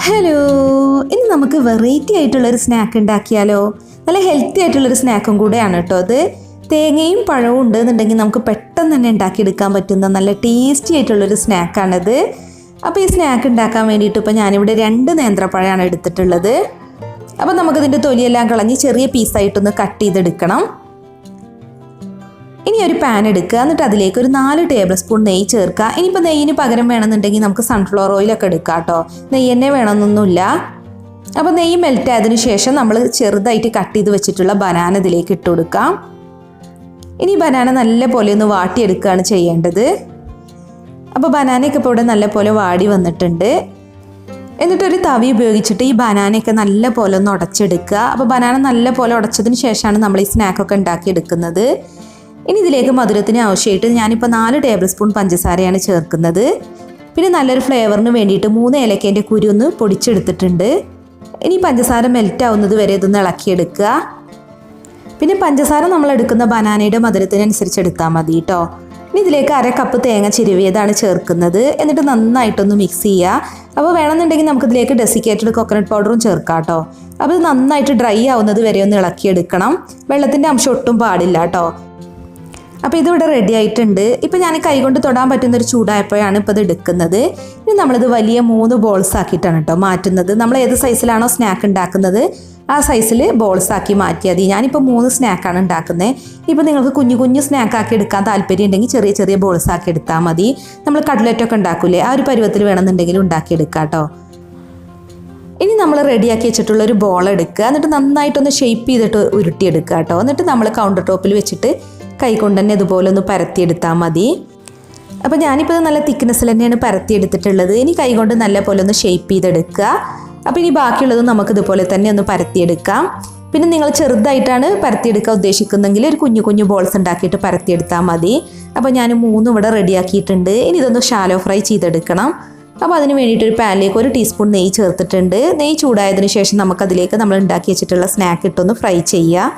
Hello, ഇന്ന് നമുക്ക് variety ആയിട്ടുള്ളൊരു സ്നാക്ക് ഉണ്ടാക്കിയാലോ? നല്ല ഹെൽത്തി ആയിട്ടുള്ളൊരു സ്നാക്കും കൂടെയാണ് കേട്ടോ അത്. തേങ്ങയും പഴവും ഉണ്ടെന്നുണ്ടെങ്കിൽ നമുക്ക് പെട്ടെന്ന് തന്നെ ഉണ്ടാക്കിയെടുക്കാൻ പറ്റുന്ന നല്ല ടേസ്റ്റി ആയിട്ടുള്ളൊരു സ്നാക്കാണിത്. അപ്പോൾ ഈ സ്നാക്ക് ഉണ്ടാക്കാൻ വേണ്ടിയിട്ട് ഇപ്പോൾ ഞാനിവിടെ 2 നേന്ത്രപ്പഴമാണ് എടുത്തിട്ടുള്ളത്. അപ്പോൾ നമുക്കിതിൻ്റെ തൊലിയെല്ലാം കളഞ്ഞ് ചെറിയ പീസായിട്ടൊന്ന് കട്ട് ചെയ്തെടുക്കണം. ഇനി ഒരു പാൻ എടുക്കുക, എന്നിട്ട് അതിലേക്ക് ഒരു 4 ടേബിൾ സ്പൂൺ നെയ്യ് ചേർക്കുക. ഇനിയിപ്പോൾ നെയ്യിന് പകരം വേണമെന്നുണ്ടെങ്കിൽ നമുക്ക് സൺഫ്ലവർ ഓയിലൊക്കെ എടുക്കാം കേട്ടോ, നെയ്യ് തന്നെ വേണമെന്നൊന്നുമില്ല. അപ്പോൾ നെയ്യ് മെൽറ്റ് ആയതിനു ശേഷം നമ്മൾ ചെറുതായിട്ട് കട്ട് ചെയ്ത് വെച്ചിട്ടുള്ള ബനാന ഇതിലേക്ക് ഇട്ട് കൊടുക്കാം. ഇനി ബനാന നല്ല പോലെ ഒന്ന് വാട്ടിയെടുക്കുകയാണ് ചെയ്യേണ്ടത്. അപ്പോൾ ബനാനയൊക്കെ ഇപ്പോൾ ഇവിടെ നല്ല പോലെ വാടി വന്നിട്ടുണ്ട്. എന്നിട്ടൊരു തവി ഉപയോഗിച്ചിട്ട് ഈ ബനാനയൊക്കെ നല്ല പോലെ ഒന്ന് ഉടച്ചെടുക്കുക. അപ്പോൾ ബനാന നല്ല പോലെ ഉടച്ചതിന് ശേഷമാണ് നമ്മൾ ഈ സ്നാക്കൊക്കെ ഉണ്ടാക്കിയെടുക്കുന്നത്. ഇനി ഇതിലേക്ക് മധുരത്തിന് ആവശ്യമായിട്ട് ഞാനിപ്പോൾ 4 ടേബിൾ സ്പൂൺ പഞ്ചസാരയാണ് ചേർക്കുന്നത്. പിന്നെ നല്ലൊരു ഫ്ലേവറിന് വേണ്ടിയിട്ട് 3 ഏലക്കേൻ്റെ കുരു ഒന്ന് പൊടിച്ചെടുത്തിട്ടുണ്ട്. ഇനി പഞ്ചസാര മെൽറ്റ് ആവുന്നത് വരെ ഇതൊന്ന് ഇളക്കിയെടുക്കുക. പിന്നെ പഞ്ചസാര നമ്മൾ എടുക്കുന്ന ബനാനയുടെ മധുരത്തിനനുസരിച്ച് എടുത്താൽ മതി കേട്ടോ. ഇനി ഇതിലേക്ക് 1/2 കപ്പ് തേങ്ങ ചിരവിയതാണ് ചേർക്കുന്നത്. എന്നിട്ട് നന്നായിട്ടൊന്ന് മിക്സ് ചെയ്യുക. അപ്പോൾ വേണമെന്നുണ്ടെങ്കിൽ നമുക്കിതിലേക്ക് ഡെസിക്കേറ്റഡ് കോക്കനട്ട് പൗഡറും ചേർക്കാം കേട്ടോ. അപ്പോൾ ഇത് നന്നായിട്ട് ഡ്രൈ ആവുന്നത് വരെ ഒന്ന് ഇളക്കിയെടുക്കണം. വെള്ളത്തിൻ്റെ അംശം ഒട്ടും പാടില്ല കേട്ടോ. അപ്പോൾ ഇതിവിടെ റെഡി ആയിട്ടുണ്ട്. ഇപ്പോൾ ഞാൻ കൈകൊണ്ട് തൊടാൻ പറ്റുന്നൊരു ചൂടായപ്പോഴാണ് ഇപ്പോൾ ഇത് എടുക്കുന്നത്. ഇനി നമ്മളിത് വലിയ 3 ബോൾസ് ആക്കിയിട്ടാണ് കേട്ടോ മാറ്റുന്നത്. നമ്മൾ ഏത് സൈസിലാണോ സ്നാക്ക് ഉണ്ടാക്കുന്നത് ആ സൈസിൽ ബോൾസ് ആക്കി മാറ്റിയാൽ മതി. ഞാനിപ്പോൾ 3 സ്നാക്കാണ് ഉണ്ടാക്കുന്നത്. ഇപ്പോൾ നിങ്ങൾക്ക് കുഞ്ഞു കുഞ്ഞു സ്നാക്കാക്കി എടുക്കാൻ താല്പര്യം ഉണ്ടെങ്കിൽ ചെറിയ ചെറിയ ബോൾസ് ആക്കി എടുത്താൽ മതി. നമ്മൾ കട്ട്ലറ്റൊക്കെ ഉണ്ടാക്കൂലേ, ആ ഒരു പരുവത്തിൽ വേണമെന്നുണ്ടെങ്കിൽ ഉണ്ടാക്കിയെടുക്കാം കേട്ടോ. ഇനി നമ്മൾ റെഡിയാക്കി വെച്ചിട്ടുള്ളൊരു ബോൾ എടുക്കുക. എന്നിട്ട് നന്നായിട്ടൊന്ന് ഷേപ്പ് ചെയ്തിട്ട് ഉരുട്ടിയെടുക്കുക കേട്ടോ. എന്നിട്ട് നമ്മൾ കൗണ്ടർ ടോപ്പിൽ വെച്ചിട്ട് കൈകൊണ്ട് തന്നെ ഇതുപോലെ ഒന്ന് പരത്തിയെടുത്താൽ മതി. അപ്പോൾ ഞാനിപ്പോൾ ഇത് നല്ല തിക്നെസ്സിൽ തന്നെയാണ് പരത്തിയെടുത്തിട്ടുള്ളത്. ഇനി കൈകൊണ്ട് നല്ല പോലെ ഒന്ന് ഷേപ്പ് ചെയ്തെടുക്കുക. അപ്പോൾ ഇനി ബാക്കിയുള്ളത് നമുക്ക് ഇതുപോലെ തന്നെ ഒന്ന് പരത്തിയെടുക്കാം. പിന്നെ നിങ്ങൾ ചെറുതായിട്ടാണ് പരത്തിയെടുക്കാൻ ഉദ്ദേശിക്കുന്നതെങ്കിൽ ഒരു കുഞ്ഞു കുഞ്ഞു ബോൾസ് ഉണ്ടാക്കിയിട്ട് പരത്തിയെടുത്താൽ മതി. അപ്പോൾ ഞാൻ 3 ഇവിടെ റെഡിയാക്കിയിട്ടുണ്ട്. ഇനി ഇതൊന്ന് ഷാലോ ഫ്രൈ ചെയ്തെടുക്കണം. അപ്പോൾ അതിന് വേണ്ടിയിട്ടൊരു പാനിലേക്ക് 1 ടീസ്പൂൺ നെയ്യ് ചേർത്തിട്ടുണ്ട്. നെയ്യ് ചൂടായതിനു ശേഷം നമുക്കതിലേക്ക് നമ്മൾ ഉണ്ടാക്കി വെച്ചിട്ടുള്ള സ്നാക്ക് ഇട്ടൊന്ന് ഫ്രൈ ചെയ്യുക.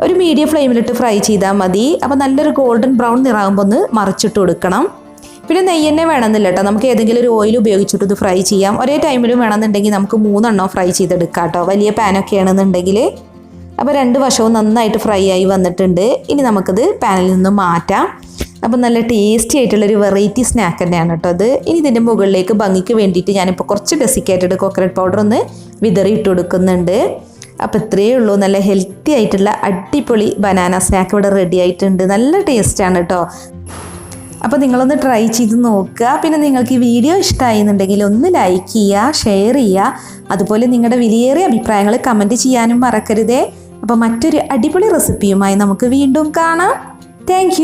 ഒരു മീഡിയം ഫ്ലെയിമിലിട്ട് ഫ്രൈ ചെയ്താൽ മതി. അപ്പോൾ നല്ലൊരു ഗോൾഡൻ ബ്രൗൺ നിറാകുമ്പോൾ ഒന്ന് മറിച്ചിട്ട് കൊടുക്കണം. പിന്നെ നെയ്യ് തന്നെ വേണമെന്നില്ല കേട്ടോ, നമുക്ക് ഏതെങ്കിലും ഒരു ഓയിൽ ഉപയോഗിച്ചിട്ട് ഇത് ഫ്രൈ ചെയ്യാം. ഒരേ ടൈമിലും വേണമെന്നുണ്ടെങ്കിൽ നമുക്ക് 3 എണ്ണം ഫ്രൈ ചെയ്തെടുക്കാം കേട്ടോ, വലിയ പാനൊക്കെ ആണെന്നുണ്ടെങ്കിൽ. അപ്പോൾ 2 വശവും നന്നായിട്ട് ഫ്രൈ ആയി വന്നിട്ടുണ്ട്. ഇനി നമുക്കിത് പാനിൽ നിന്ന് മാറ്റാം. അപ്പോൾ നല്ല ടേസ്റ്റി ആയിട്ടുള്ളൊരു വെറൈറ്റി സ്നാക്ക് തന്നെയാണ് കേട്ടോ അത്. ഇനി ഇതിൻ്റെ മുകളിലേക്ക് ഭംഗിക്ക് വേണ്ടിയിട്ട് ഞാനിപ്പോൾ കുറച്ച് ഡെസിക്കേറ്റഡ് കോക്കനട്ട് പൗഡർ ഒന്ന് വിതറി ഇട്ട് കൊടുക്കുന്നുണ്ട്. അപ്പോൾ ഇത്രയേ ഉള്ളൂ, നല്ല ഹെൽത്തി ആയിട്ടുള്ള അടിപൊളി ബനാന സ്നാക്ക് ഇവിടെ റെഡി ആയിട്ടുണ്ട്. നല്ല ടേസ്റ്റാണ് കേട്ടോ. അപ്പോൾ നിങ്ങളൊന്ന് ട്രൈ ചെയ്ത് നോക്കുക. പിന്നെ നിങ്ങൾക്ക് ഈ വീഡിയോ ഇഷ്ടമായിരുന്നുണ്ടെങ്കിൽ ഒന്ന് ലൈക്ക് ചെയ്യുക, ഷെയർ ചെയ്യുക. അതുപോലെ നിങ്ങളുടെ വിലയേറിയ അഭിപ്രായങ്ങൾ കമൻറ്റ് ചെയ്യാനും മറക്കരുതേ. അപ്പോൾ മറ്റൊരു അടിപൊളി റെസിപ്പിയുമായി നമുക്ക് വീണ്ടും കാണാം. താങ്ക്